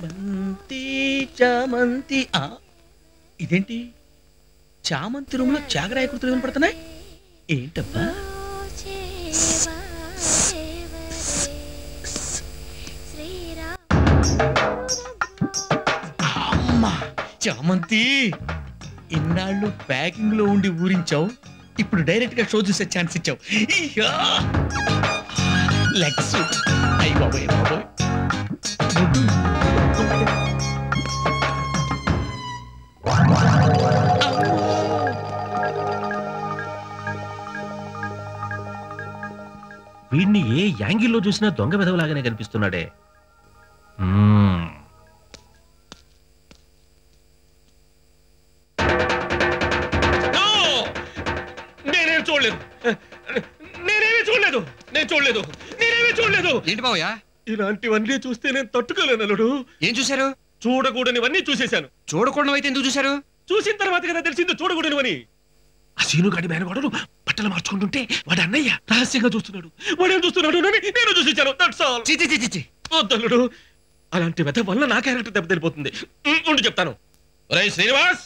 బంతి చామంతి ఇదేంటి చామంతి రూమ్ లో చాగరాయ కృతులు వినపడుతున్నాయి ఏంటబ్బా అమ్మా చామంతి ఇన్నాళ్ళు ప్యాకింగ్ లో ఉండి ఊరించావు ఇప్పుడు డైరెక్ట్ గా షో చూసే ఛాన్స్ ఇచ్చావు లెగ్స్ అయ్యి బాబోయ్ బాబోయ్ వీడిని ఏ యాంగిల్లో చూసినా దొంగ వెధవలాగానే కనిపిస్తున్నాడే. నేనేమి చూడలేదు ఏంటి మావయ్య ఇలాంటివన్నీ చూస్తే నేను తట్టుకోలేను అల్లుడు. ఏం చూశారు? చూడకూడనివన్నీ చూసేశాను. చూడకూడదు అయితే ఎందుకు చూశారు? చూసిన తర్వాత కదా తెలిసింది చూడకూడనివని. ఆ సీనుగాడి మేనగోడలు బట్టలు మార్చుకుంటుంటే వాడు అన్నయ్య రహస్యంగా చూస్తున్నాడు. వాడేం చూస్తున్నాడు నేను చూసేశాను. వద్దల్లుడు, అలాంటి వెత వల్ల నా క్యారెక్టర్ దెబ్బతిరిపోతుంది. ఉండి చెప్తాను. శ్రీనివాస్,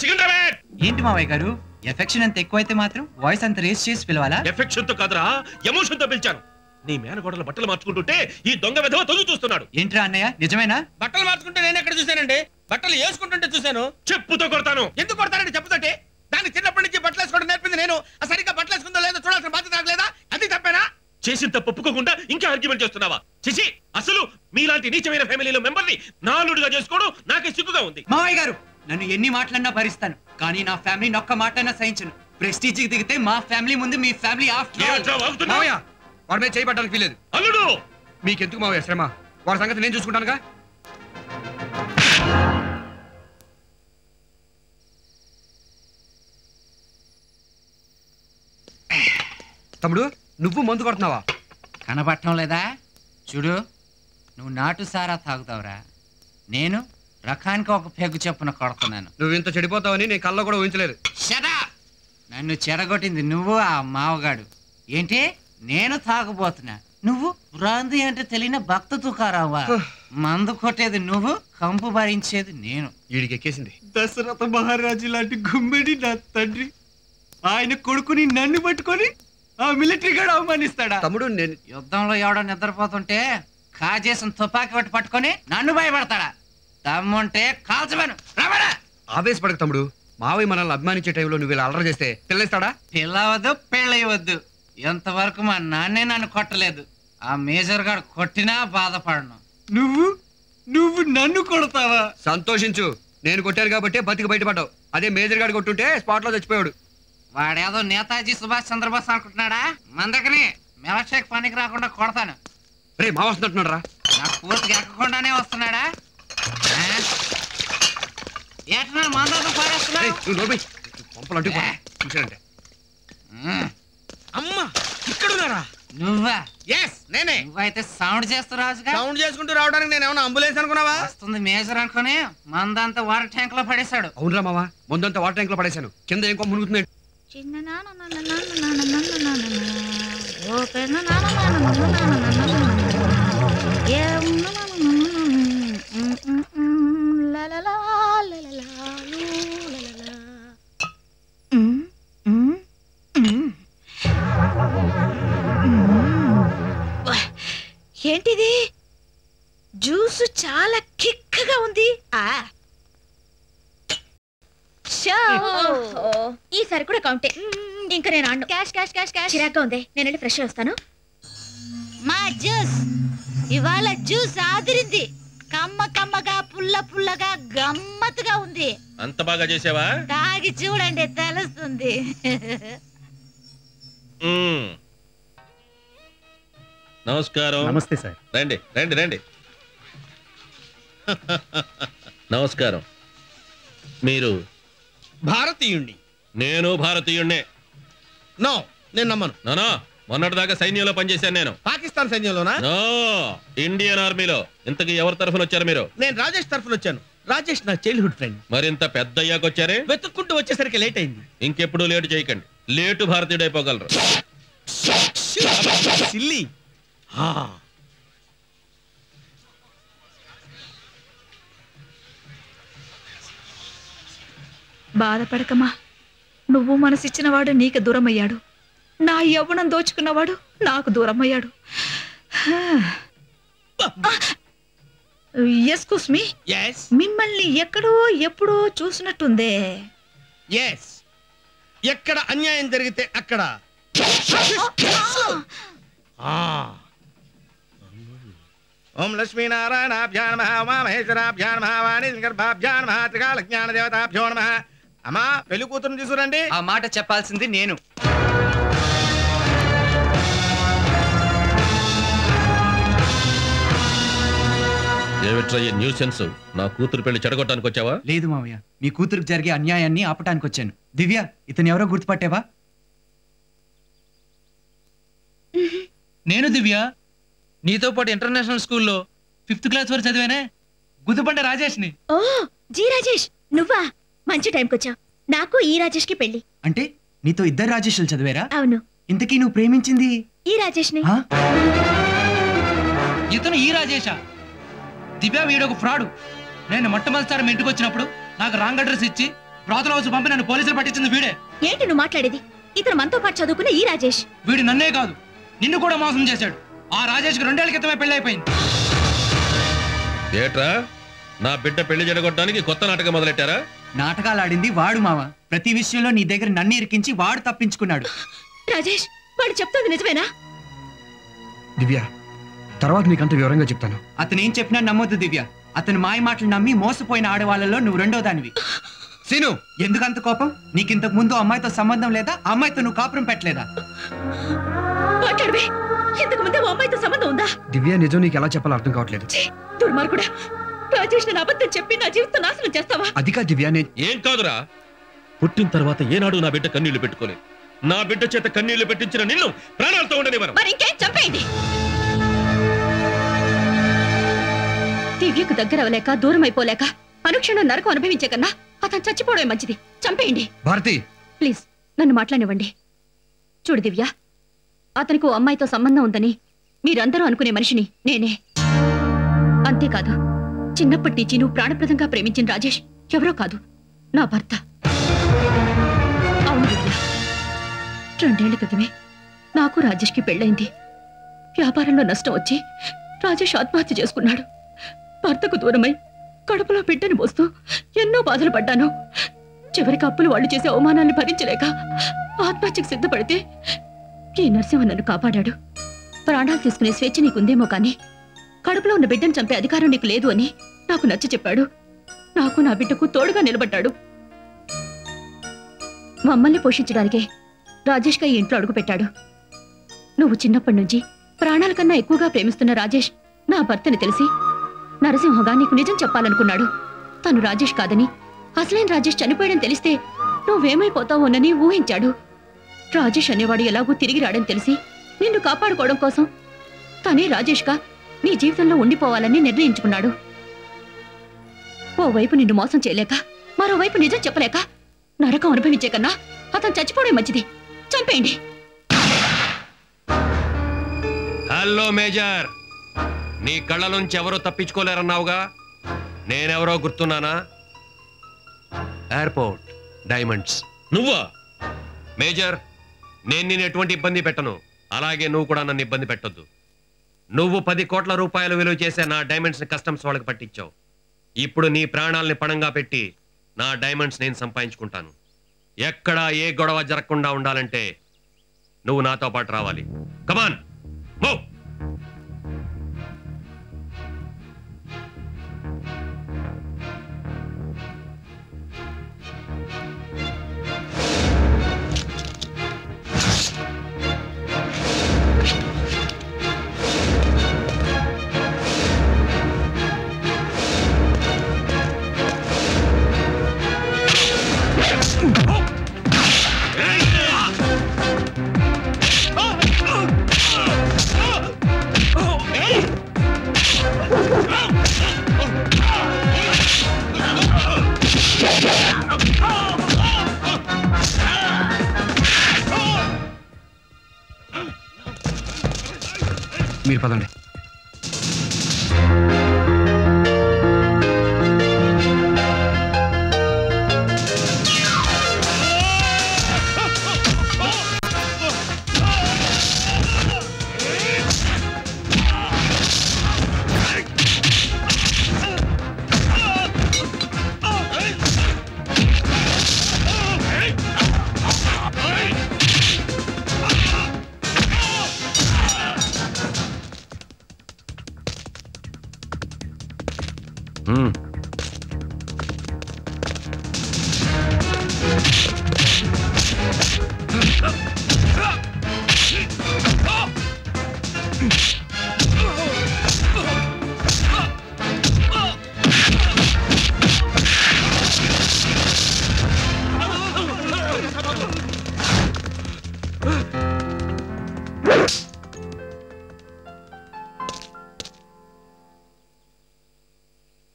సికింద్రాబాద్. ఏంటి మావయ్య గారు, ఎఫెక్షన్ అంత ఎక్కువైతే మాత్రం వాయిస్ అంత రేస్ చేసి పిలవాలా? ఎఫెక్షన్ తో కాదురా, ఎమోషన్ తో పిలిచాను. నీ మేనగోడలు బట్టలు మార్చుకుంటుంటే ఈ దొంగ వెధవ తొలి చూస్తున్నాడు. ఏంట్రా అన్నయ్య, నిజమేనా? బట్టలు మార్చుకుంటే నేను ఎక్కడ చూశానండి? బట్టలు వేసుకుంటుంటే చూశాను. చెప్పుతో కొడతాను. ఎందుకు కొడతానండి? చెప్పుతోటి దానికి చిన్నప్పటి నుంచి బట్టలు వేసుకోవడం నేర్పింది నేను. సరిగ్గా బట్టలు వేసుకుందో లేదో చూడాల్సిన బాధ్యత నాకు లేదా? అది తప్పేనా? చేసిన తప్పు ఒప్పుకోకుండా ఇంకా ఆర్గ్యుమెంట్ చేస్తున్నావా? చిచి, అసలు మీలాంటి నీచమైన ఫ్యామిలీలో మెంబర్ని నాలుడుగా చేసుకోవడం నాకే సిగ్గుగా ఉంది. మావయ్య గారు, నన్ను ఎన్ని మాటలన్నా భరిస్తాను, కానీ నా ఫ్యామిలీని ఒక్క మాటన్నా సహించను. ప్రెస్టీజ్ దిగితే మా ఫ్యామిలీ ముందు మీ ఫ్యామిలీ మావయ్య వాడి మీద చేయబట్టడానికి వీలేదు. అల్లుడు, మీకెందుకు మావయ్య శ్రమ? వాడి సంగతి నేను చూసుకుంటానుగా. తమ్ముడు, నువ్వు మందు కొడుతున్నావా? కనబట్టం లేదా? చూడు, నువ్వు నాటు సారా తాగుతావురా, నేను రకానికి ఒక పెగ్గు చెప్పున కొడుతున్నాను. నువ్వు ఇంత చెడిపోతావని నేను కళ్ళలో కూడా ఊహించలేదు. నన్ను చెడగొట్టింది నువ్వు, ఆ మావగాడు. ఏంటి నేను తాగుబోతున్నా, నువ్వు బ్రాంది అంటే తెలియని భక్త తుకారావా? మందు కొట్టేది నువ్వు, కంపు భరించేది నేను. వీడికి ఎక్కేసింది. దశరథ మహారాజు లాంటి గుమ్మిడి నా తండ్రి, ఆయన కొడుకుని నన్ను పట్టుకొని ఆ మిలిటరీ గాడు అవమానిస్తాడా? తమ్ముడు, నేను యుద్ధంలో ఎవడో నిద్రపోతుంటే కాజేసిన తుపాకి పట్టి పట్టుకొని నన్ను భయపడతాడా? దమ్ముంటే కాల్చమను. ఆవేశపడక తమ్ముడు. మావయ్య మనల్ని అభిమానించే టైంలో నువ్వు ఇలా అల్లరి చేస్తే పిల్లనిస్తాడా? పిల్లవద్దు, పెళ్ళవద్దు. ఎంతవరకు మా నాన్నే నన్ను కొట్టలేదు. ఆ మేజర్ గారు కొట్టినా బాధపడను. నువ్వు నన్ను కొడతావా? సంతోషించు, నేను కొట్టాను కాబట్టి బతికి బయటపడ్డావు. అదే మేజర్ గారు కొట్టుంటే స్పాట్ లో చచ్చిపోయాడు. వాడేదో నేతాజీ సుభాష్ చంద్రబోస్ అనుకుంటున్నాడా? మందకని మిలక్షేక్ పనికి రాకుండా కొడతాను. రే, మా వస్తున్నట్టున్నాడు రా. నాకు పూర్తిగా ఎక్కకుండానే వస్తున్నాడా? ఏటన్నా మందకం పారేస్తున్నావు? అమ్మా, ఇక్కడున్నారా? నువ్వా? ఎస్, నేనే. నువ్వైతే సౌండ్ చేస్తూ రాజుగా. సౌండ్ చేసుకుంటూ రావడానికి నేను ఏమన్నా అంబులెన్స్ అనుకున్నావా? వస్తుంది మేజర్ అనుకుని మందంతా వాటర్ ట్యాంక్ లో పడేశాడు. అవునరా మావా, ముందంతా వాటర్ ట్యాంక్ లో పడేశాను. కింద ఇంకో మునుగుతుంది. ఏంటిది? జ్యూస్ చాలా కిక్కగా ఉంది. ఈసారి కూడా కౌంటే. ఇంకా నేను ఆడు. Cash cash cash cash. చిరాగ్గా ఉంది, నేను వెళ్ళి ఫ్రెష్ వస్తాను. మా జ్యూస్ ఇవాళ జ్యూస్ ఆదిరింది. కమ్మ కమ్మగా, పుల్ల పుల్లగా, గమ్మత్తుగా ఉంది. అంత బాగా చేసావా? తాగి చూడండి, తెలుస్తుంది. నమస్కారం. నమస్తే సార్. రండి రండి రండి. నమస్కారం. మీరు? భారతీయుణ్ణి. నేను భారతీయుణ్ణే. నో, నేను నమ్మను. నానా, మొన్నటిదాకా సైన్యంలో పనిచేశాను నేను. పాకిస్తాన్ సైన్యంలోనా? నో, ఇండియన్ ఆర్మీలో. ఇంతకీ ఎవరి తరఫున వచ్చారు మీరు? నేను రాజేష్ తరఫున వచ్చాను. రాజేష్ నా చైల్డ్హుడ్ ఫ్రెండ్. మరింత పెద్ద అయ్యాక వచ్చారే? వెతుక్కుంటూ వచ్చేసరికి లేట్ అయింది. ఇంకెప్పుడు లేటు చేయకండి, లేటు భారతీయుడు అయిపోగలరు. సిల్లీ. బాధపడకమా. నువ్వు మనసిచ్చినవాడు నీకు దూరమయ్యాడు, నా యవ్వనం దోచుకున్నవాడు నాకు దూరమయ్యాడు. ఎస్క్యూస్ మీ, మిమ్మల్ని ఎక్కడో ఎప్పుడో చూసినట్టుందే. ఎక్కడ అన్యాయం జరిగితే అక్కడ. ఓం లక్ష్మీనారాయణాభ్యా నమః, ఉమామహేశ్వరాభ్యా నమః, వాణిగర్భాభ్యా నమః, త్రికాల జ్ఞాన దేవతాభ్యో నమః. అమ్మా, పెళ్లి కూతురుని తీసుకురండి. ఆ మాట చెప్పాల్సింది నేను. ఏమిట్రయ్యే న్యూసెన్స్? నా కూతురు పెళ్లి చెడగొట్టడానికి వచ్చావా? లేదు మావయ్య, మీ కూతురుకు జరిగే అన్యాయాన్ని ఆపటానికి వచ్చాను. దివ్య, ఇతను ఎవరో గుర్తుపట్టావా? నేను దివ్య, నీతో పాటు ఇంటర్నేషనల్ స్కూల్లో 5th క్లాస్ వరకు చదివానే, గుర్తుపడ్డ రాజేష్ని. ఓ జీ రాజేష్, నువ్వా? మంచి టైంకి వచ్చావు. నాకు ఈ రాజేష్ కి పెళ్లి. అంటే నీతో 2 రాజేష్లు చదివారా? అవును. ఇంతకీ నువ్వు ప్రేమించింది ఈ రాజేష్ ని. ఇతను ఈ రాజేషా? దివ్య వీడొక ఫ్రాడు. నేను మొట్టమొదటిసారి మీ ఇంటికి వచ్చినప్పుడు నాకు రాంగ్ అడ్రస్ ఇచ్చి బ్రాతల హౌస్ పంపి నన్ను పోలీసులు పట్టించింది వీడే. ఏంటి నువ్వు మాట్లాడేది? ఇతను మనతో పాటు చదువుకున్న ఈ రాజేష్. వీడు నన్నే కాదు, నిన్ను కూడా మోసం చేశాడు. ఆ రాజేష్కి 2 ఏళ్ల క్రితమే పెళ్లి అయిపోయింది. ఏట్రా, నా బిడ్డ పెళ్లి చెడగొట్టడానికి కొత్త నాటకం మొదలెట్టారా? నాటకాలు ఆడింది వాడు మావా. ప్రతి విషయంలో నీ దగ్గర నన్ను ఇరికించి వాడు తప్పించుకున్నాడు. రాజేష్, వాడు చెప్తుంది నిజమేనా? దివ్య, తర్వాత నీకంత వివరంగా చెప్తాను. అతను ఏం చెప్పినా నమ్మొద్దు దివ్య. అతను మాయ మాటలు నమ్మి మోసపోయిన ఆడవాళ్ళలో నువ్వు 2వ దానివి. సీను, ఎందుకంత కోపం? నీకింతకు ముందు అమ్మాయితో సంబంధం లేదా? అమ్మాయితో నువ్వు కాపురం పెట్టలేదా? మాట్లాడవే, ఇంతకు ముందే అమ్మాయితో సంబంధం ఉందా? దివ్య, నిజం నీకు ఎలా చెప్పాలో అర్థం కావట్లేదు. దుర్మార్గుడా, రాజేష్ నన్ను అబద్ధం చెప్పి నా జీవితం నాశనం చేస్తావా? అది కాదు దివ్య, ఏం కాదురా. పుట్టిన తర్వాత ఏనాడు నా బిడ్డ కన్నీళ్లు పెట్టుకోలేదు. నా బిడ్డ చేత కన్నీళ్లు పెట్టించిన నిన్ను ప్రాణాలతో ఉండనివ్వను. మరి ఇంకేం, చంపేయండి. దివ్యకు దగ్గర అవలేక, దూరం అయిపోలేక, అనుక్షణం నరకం అనుభవించే కన్నా అతను చచ్చిపోవడం మంచిది. చంపేయండి. భారతి, ప్లీజ్ నన్ను మాట్లాడనివ్వండి. చూడు దివ్య, అతనికి ఓ అమ్మాయితో సంబంధం ఉందని మీరందరూ అనుకునే మనిషిని నేనే. అంతేకాదు, చిన్నప్పటి నుంచి నువ్వు ప్రాణప్రదంగా ప్రేమించిన రాజేష్ ఎవరో కాదు, నా భర్త. అవును దివ్య, 2 ఏళ్ల క్రితమే నాకు రాజేష్కి పెళ్ళైంది. వ్యాపారంలో నష్టం వచ్చి రాజేష్ ఆత్మహత్య చేసుకున్నాడు. భర్తకు దూరమై కడుపులో బిడ్డను మోస్తూ ఎన్నో బాధలు పడ్డాను. చివరికి అప్పులు వాళ్ళు చేసే అవమానాన్ని భరించలేక ఆత్మహత్యకు సిద్ధపడితే ఈ నరసింహ నన్ను కాపాడాడు. ప్రాణాలు తీసుకునే స్వేచ్ఛ నీకుందేమో కానీ కడుపులో ఉన్న బిడ్డను చంపే అధికారం నీకు లేదు అని నాకు నచ్చ చెప్పాడు. నాకు నా బిడ్డకు తోడుగా నిలబడ్డాడు. మమ్మల్ని పోషించడానికే రాజేష్గా ఈ ఇంట్లో అడుగుపెట్టాడు. నువ్వు చిన్నప్పటి నుంచి ప్రాణాల కన్నా ఎక్కువగా ప్రేమిస్తున్న రాజేష్ నా భర్తని తెలిసి నరసింహగా నీకు నిజం చెప్పాలనుకున్నాడు. తను రాజేష్ కాదని, అసలైన రాజేష్ చనిపోయాడని తెలిస్తే నువ్వేమైపోతావోనని ఊహించాడు. రాజేష్ అనేవాడు ఎలాగూ తిరిగి రాడని తెలిసి నిన్ను కాపాడుకోవడం కోసం తనే రాజేష్గా నీ జీవితంలో ఉండిపోవాలని నిర్ణయించుకున్నాడు. ఓవైపు నిన్ను మోసం చేయలేక, మరోవైపు నిజం చెప్పలేక నరకం అనుభవించే కన్నా అతను చచ్చిపోవడం మంచిది. చంపేయండి. హలో మేజర్, నీ కళ్ళ నుంచి ఎవరో తప్పించుకోలేరన్నావుగా. నేనెవరో గుర్తున్నానా? Airport diamonds. నువ్వా? మేజర్, నేను నిన్ను ఎటువంటి ఇబ్బంది పెట్టను. అలాగే నువ్వు కూడా నన్ను ఇబ్బంది పెట్టొద్దు. నువ్వు 10 కోట్ల రూపాయలు విలువ చేసే నా డైమండ్స్ ని కస్టమ్స్ వాళ్ళకి పట్టించావు. ఇప్పుడు నీ ప్రాణాలని పణంగా పెట్టి నా డైమండ్స్ నేను సంపాదించుకుంటాను. ఎక్కడా ఏ గొడవ జరగకుండా ఉండాలంటే నువ్వు నాతో పాటు రావాలి. కమాన్, మూవ్. మీరు పదండి.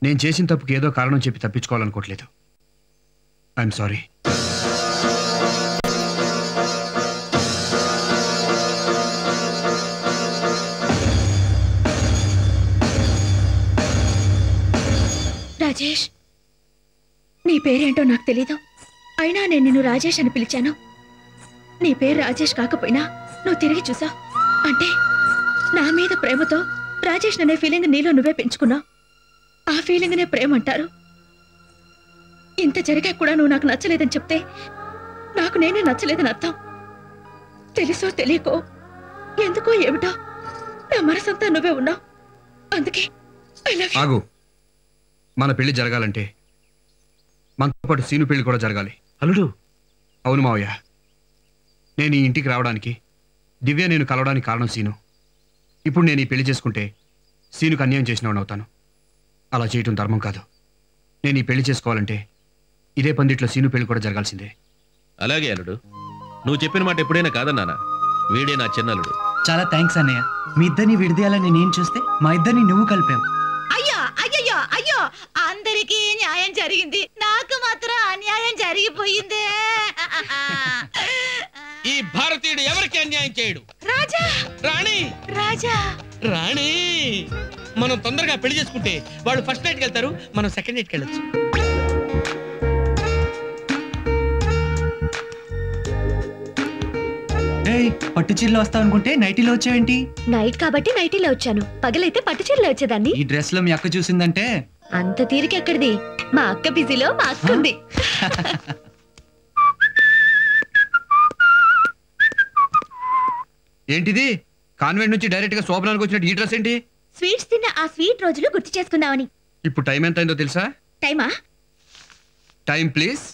నేను చేసిన తప్పుకి ఏదో కారణం చెప్పి తప్పించుకోవాలనుకోవట్లేదు. I'm sorry. రాజేష్, నీ పేరేంటో నాకు తెలీదు, అయినా నేను నిన్ను రాజేష్ అని పిలిచాను. నీ పేరు రాజేష్ కాకపోయినా నువ్వు తిరిగి చూసావు అంటే నా మీద ప్రేమతో రాజేష్ అనే ఫీలింగ్ నీలో నువ్వే పెంచుకున్నావు. ఆ ఫీలింగ్నే ప్రేమ అంటారు. ఇంత జరిగా కూడా నువ్వు నాకు నచ్చలేదని చెప్తే నాకు నేనే నచ్చలేదని అర్థం. తెలుసో తెలియకో ఎందుకో ఏమిటో నా మనసంతా నువ్వే ఉన్నావు. అందుకే ఆగు. మన పెళ్లి జరగాలంటే మనతో పాటు సీను పెళ్లి కూడా జరగాలి. అల్లుడు. అవును మావయ్య, నేను ఈ ఇంటికి రావడానికి, దివ్య నేను కలవడానికి కారణం సీను. ఇప్పుడు నేను ఈ పెళ్లి చేసుకుంటే సీనుకు అన్యాయం చేసినవాడిని అవుతాను. అలా చేయటం ధర్మం కాదు. నేను ఈ పెళ్లి చేసుకోవాలంటే ఇదే పందిట్లో సీను పెళ్లి కూడా జరగాల్సిందే. అలాగే అల్లుడు, నువ్వు చెప్పిన మాట ఎప్పుడైనా కాదన్నానా? వీడే నా చిన్నల్లుడు. చాలా థ్యాంక్స్ అన్నయ్య. మీ ఇద్దరిని విడదీయాలని నేను చూస్తే మా ఇద్దరిని నువ్వు కలిపావు. అయ్యో అయ్యయ్యో అయ్యో, అందరికీ న్యాయం జరిగింది, నాకు మాత్రం అన్యాయం జరిగిపోయిందే. ఈ భారతీయుడు ఎవరికి అన్యాయం చేయడు. రాజా, రాణి, రాజా, రాణి, మనం తొందరగా పెళ్లి చేసుకుంటే వాళ్ళు ఫస్ట్ నైట్కి వెళ్తారు, మనం సెకండ్ నైట్కి వెళ్ళొచ్చు. పట్టు చీరలో వస్తావు అనుకుంటే నైటీలో వచ్చావేంటి? నైట్ కాబట్టి నైటీలో వచ్చాను, పగలైతే పట్టు చీరలో వచ్చేదాన్ని. ఈ డ్రెస్ లో మీ అక్క చూసిందంటే అంత తీరిక ఎక్కడిది, మా అక్క బిజీలో మా అక్క ఉంది. ఏంటిది? కాన్వెంట్ నుంచి డైరెక్ట్ గా శోభనానికి వచ్చినట్టు ఈ డ్రెస్ ఏంటి? స్వీట్స్ తిన్న ఆ స్వీట్ రోజులు గుర్తు చేసుకుందామని. ఇప్పుడు టైం ఎంత అయిందో తెలుసా? టైమా? Time please.